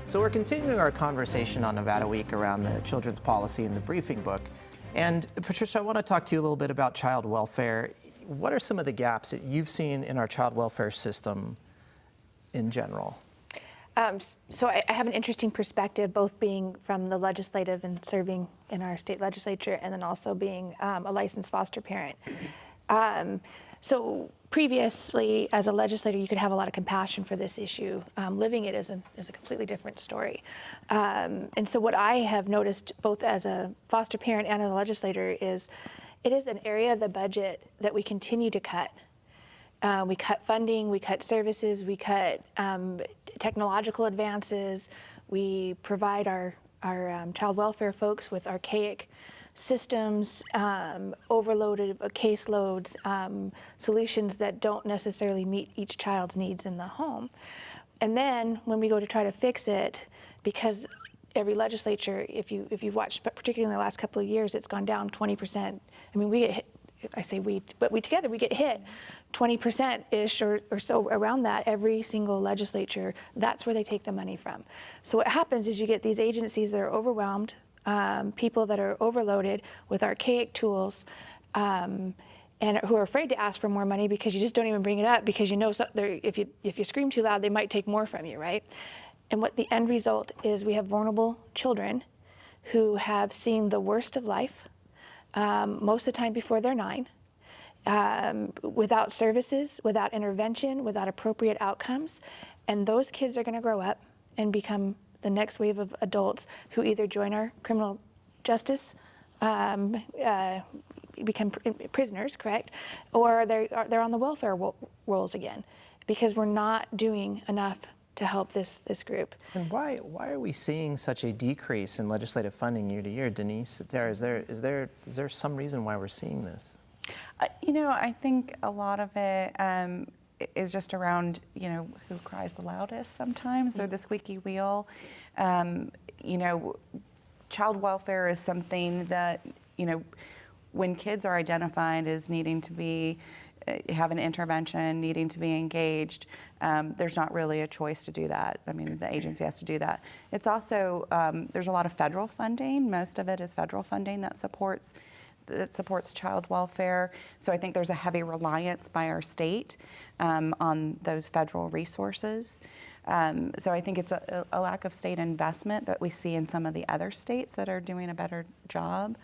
So we're continuing our conversation on Nevada Week around the children's policy and the briefing book. And Patricia, I want to talk to you a little bit about child welfare. What are some of the gaps that you've seen in our child welfare system in general? So I have an interesting perspective, both being from the legislative and serving in our state legislature, and then also being a licensed foster parent. So previously, as a legislator, you could have a lot of compassion for this issue. Living it is a completely different story. And so what I have noticed, both as a foster parent and as a legislator, is it is an area of the budget that we continue to cut. We cut funding, we cut services, we cut technological advances. We provide our child welfare folks with archaic systems, overloaded caseloads, solutions that don't necessarily meet each child's needs in the home. And then when we go to try to fix it, because every legislature, if you've watched, particularly in the last couple of years, it's gone down 20%. I mean, we get hit, I say we, but we together, we get hit 20%-ish or so around that every single legislature. That's where they take the money from. So what happens is you get these agencies that are overwhelmed, people that are overloaded with archaic tools, and who are afraid to ask for more money because you just don't even bring it up because you know if you scream too loud, they might take more from you, right? And what the end result is, we have vulnerable children who have seen the worst of life, most of the time before they're 9, without services, without intervention, without appropriate outcomes. And those kids are going to grow up and become the next wave of adults who either join our criminal justice, become prisoners, correct? Or they're on the welfare rolls again, because we're not doing enough to help this group. And why are we seeing such a decrease in legislative funding year to year, Denise? Is there some reason why we're seeing this? You know, I think a lot of it is just around, who cries the loudest sometimes, or the squeaky wheel. Child welfare is something that, when kids are identified as needing to have an intervention, needing to be engaged, there's not really a choice to do that. I mean, the agency has to do that. It's also, there's a lot of federal funding. Most of it is federal funding that supports child welfare. So I think there's a heavy reliance by our state on those federal resources. So I think it's a lack of state investment that we see in some of the other states that are doing a better job.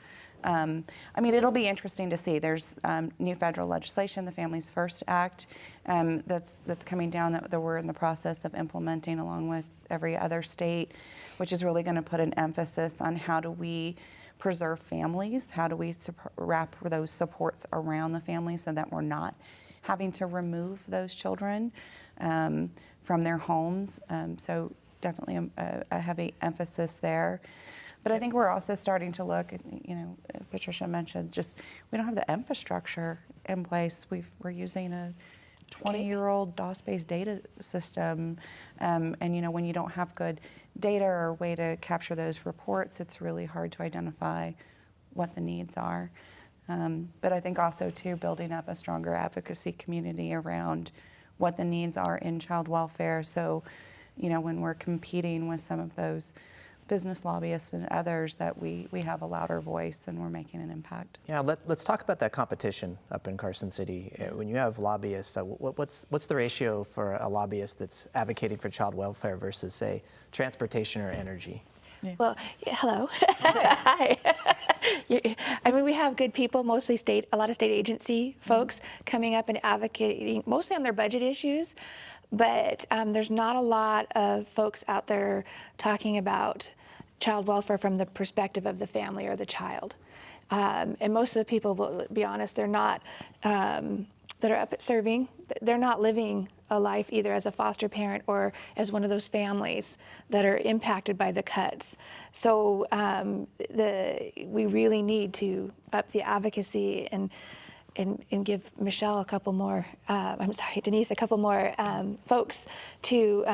I mean, it'll be interesting to see. There's new federal legislation, the Families First Act, that's coming down that we're in the process of implementing along with every other state, which is really going to put an emphasis on how do we preserve families, how do we wrap those supports around the family so that we're not having to remove those children from their homes. So definitely a heavy emphasis there. But I think we're also starting to look at, Patricia mentioned, just we don't have the infrastructure in place. We're using a 20-year-old DOS-based data system, and when you don't have good data or way to capture those reports, it's really hard to identify what the needs are. But I think also too, building up a stronger advocacy community around what the needs are in child welfare. So, when we're competing with some of those business lobbyists and others, that we have a louder voice and we're making an impact. Yeah, let's talk about that competition up in Carson City. When you have lobbyists, what's the ratio for a lobbyist that's advocating for child welfare versus, say, transportation or energy? Yeah. Well, hello. Hi. I mean, we have good people, mostly a lot of state agency folks coming up and advocating, mostly on their budget issues. But there's not a lot of folks out there talking about child welfare from the perspective of the family or the child. And most of the people, will be honest, they're not, that are up at serving, they're not living a life either as a foster parent or as one of those families that are impacted by the cuts. So we really need to up the advocacy and give Michelle a couple more, Denise, a couple more folks to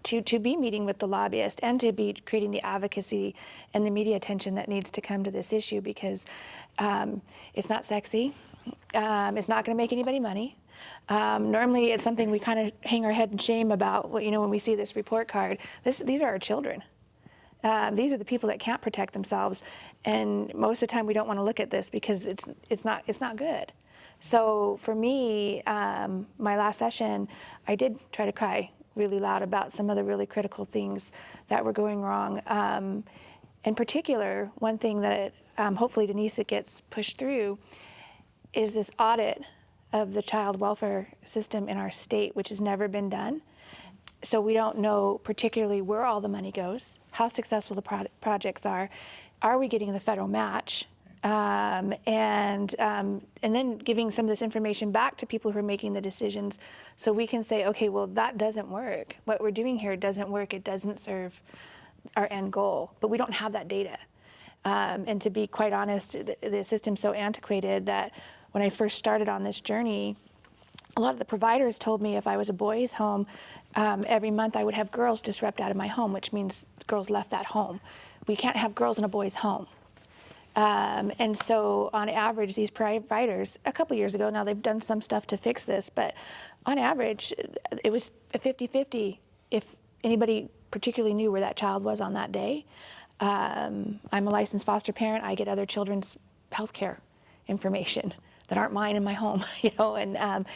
be meeting with the lobbyist and to be creating the advocacy and the media attention that needs to come to this issue, because it's not sexy, it's not going to make anybody money, Normally, it's something we kind of hang our head in shame about. When we see this report card, these are our children. These are the people that can't protect themselves, and most of the time we don't want to look at this because it's not good. So for me, my last session, I did try to cry really loud about some of the really critical things that were going wrong. In particular, one thing that hopefully Denise gets pushed through is this audit of the child welfare system in our state, which has never been done. So we don't know particularly where all the money goes, how successful the projects are we getting the federal match, and then giving some of this information back to people who are making the decisions so we can say, okay, well, that doesn't work. What we're doing here doesn't work. It doesn't serve our end goal, but we don't have that data. And to be quite honest, the system's so antiquated that when I first started on this journey, a lot of the providers told me if I was a boys' home, every month I would have girls disrupt out of my home, which means girls left that home. We can't have girls in a boys' home. And so on average, these providers, a couple years ago, now they've done some stuff to fix this, but on average, it was a 50-50 if anybody particularly knew where that child was on that day. I'm a licensed foster parent. I get other children's health care information that aren't mine in my home, and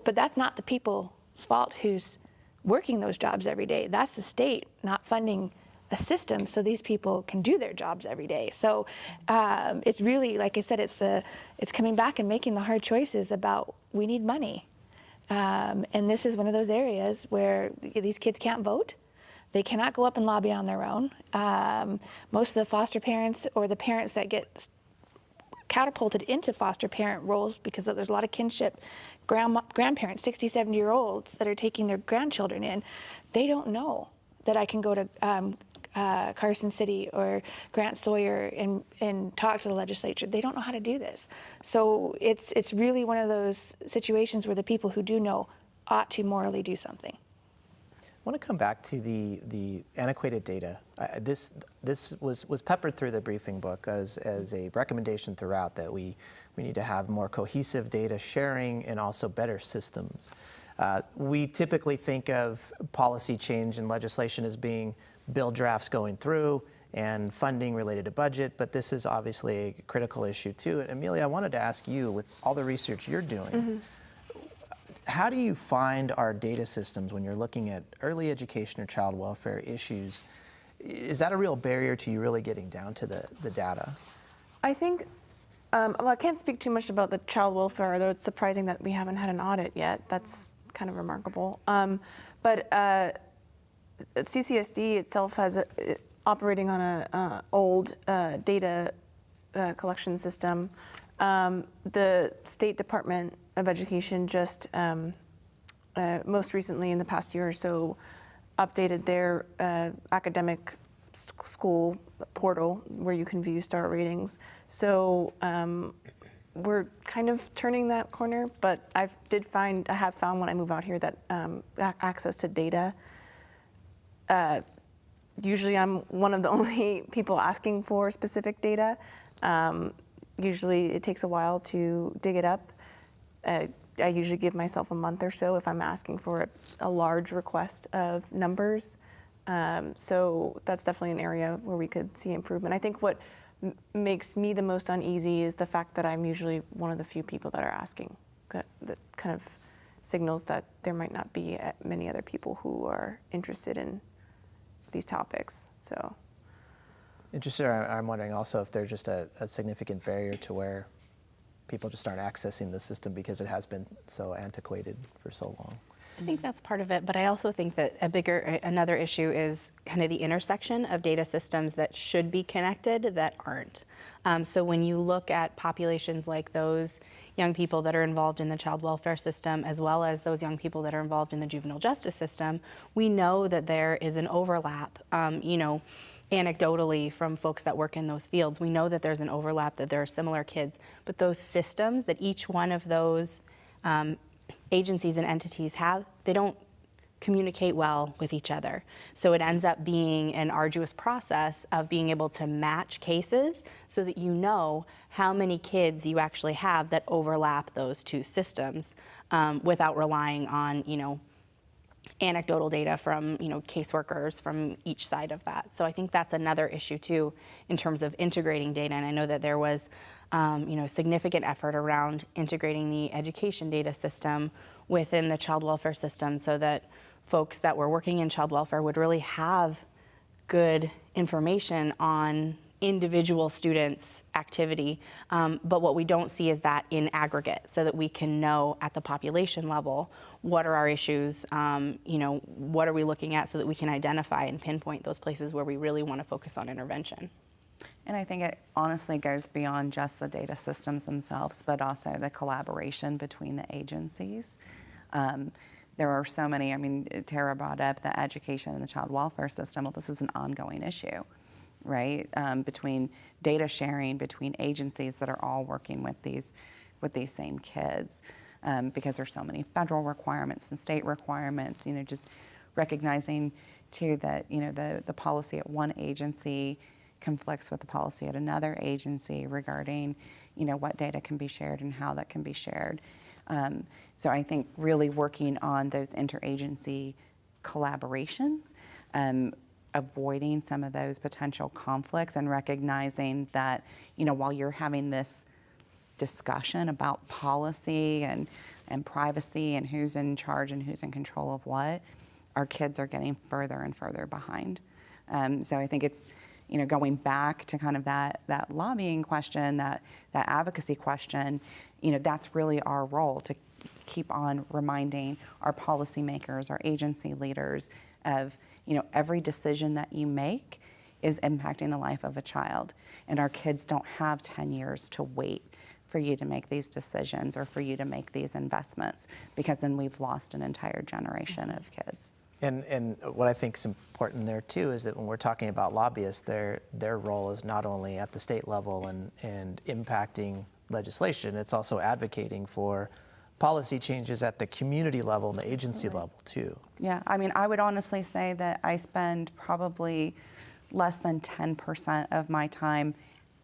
but that's not the people's fault who's working those jobs every day. That's the state not funding a system so these people can do their jobs every day. So it's really, like I said, it's coming back and making the hard choices about we need money. And this is one of those areas where these kids can't vote. They cannot go up and lobby on their own. Most of the foster parents or the parents that get catapulted into foster parent roles, because there's a lot of kinship grandparents, 60, 70-year-olds that are taking their grandchildren in, they don't know that I can go to Carson City or Grant Sawyer and talk to the legislature. They don't know how to do this. So it's really one of those situations where the people who do know ought to morally do something. I want to come back to the antiquated data. This was peppered through the briefing book as a recommendation throughout that we need to have more cohesive data sharing and also better systems. We typically think of policy change and legislation as being bill drafts going through and funding related to budget, but this is obviously a critical issue too. And Amelia, I wanted to ask you, with all the research you're doing, how do you find our data systems when you're looking at early education or child welfare issues? Is that a real barrier to you really getting down to the data? I think, well, I can't speak too much about the child welfare, although it's surprising that we haven't had an audit yet. That's kind of remarkable. But CCSD itself has operating on a old data collection system. The State Department of Education just most recently in the past year or so updated their academic school portal where you can view star ratings. So we're kind of turning that corner, but I have found when I move out here that access to data, usually I'm one of the only people asking for specific data. Usually it takes a while to dig it up. I usually give myself a month or so if I'm asking for a large request of numbers. So that's definitely an area where we could see improvement. I think what makes me the most uneasy is the fact that I'm usually one of the few people that are asking. That kind of signals that there might not be many other people who are interested in these topics. So. Interested, I'm wondering also if there's just a significant barrier to where people just aren't accessing the system because it has been so antiquated for so long. I think that's part of it, but I also think that another issue is kind of the intersection of data systems that should be connected that aren't. So when you look at populations like those young people that are involved in the child welfare system, as well as those young people that are involved in the juvenile justice system, we know that there is an overlap, anecdotally from folks that work in those fields. We know that there's an overlap, that there are similar kids, but those systems that each one of those agencies and entities have, they don't communicate well with each other. So it ends up being an arduous process of being able to match cases so that you know how many kids you actually have that overlap those two systems, without relying on, anecdotal data from, caseworkers from each side of that. So I think that's another issue too in terms of integrating data. And I know that there was, significant effort around integrating the education data system within the child welfare system so that folks that were working in child welfare would really have good information on individual students' activity. But what we don't see is that in aggregate, so that we can know at the population level, what are our issues, what are we looking at, so that we can identify and pinpoint those places where we really want to focus on intervention. And I think it honestly goes beyond just the data systems themselves, but also the collaboration between the agencies. There are so many, Tara brought up the education and the child welfare system. Well, this is an ongoing issue, right? Between data sharing, between agencies that are all working with these same kids, because there's so many federal requirements and state requirements, just recognizing too that, the policy at one agency conflicts with the policy at another agency regarding, what data can be shared and how that can be shared. So I think really working on those interagency collaborations, avoiding some of those potential conflicts and recognizing that, while you're having this discussion about policy and privacy and who's in charge and who's in control of what, our kids are getting further and further behind. So I think it's, going back to kind of that lobbying question, that advocacy question, that's really our role, to keep on reminding our policymakers, our agency leaders of, every decision that you make is impacting the life of a child. And our kids don't have 10 years to wait for you to make these decisions or for you to make these investments, because then we've lost an entire generation of kids. And what I think is important there too is that when we're talking about lobbyists, their role is not only at the state level and impacting legislation, it's also advocating for policy changes at the community level and the agency level too. Yeah, I would honestly say that I spend probably less than 10% of my time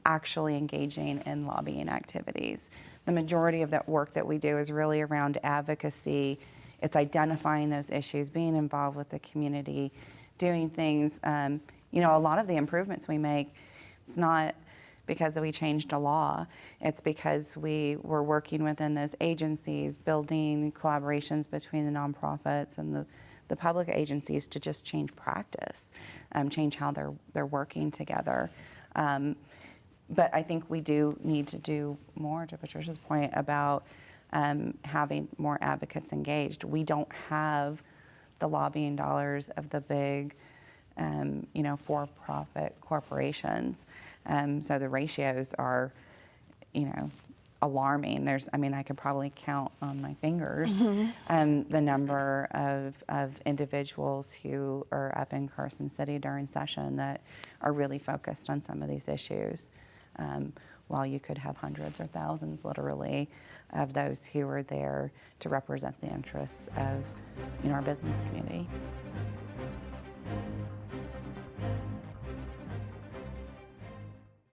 actually engaging in lobbying activities. The majority of that work that we do is really around advocacy. It's identifying those issues, being involved with the community, doing things. A lot of the improvements we make, it's not because we changed a law. It's because we were working within those agencies, building collaborations between the nonprofits and the public agencies to just change practice, change how they're working together. But I think we do need to do more, to Patricia's point, about having more advocates engaged. We don't have the lobbying dollars of the big, for-profit corporations. So the ratios are, alarming. I could probably count on my fingers the number of individuals who are up in Carson City during session that are really focused on some of these issues. While you could have hundreds or thousands, literally, of those who are there to represent the interests of, our business community.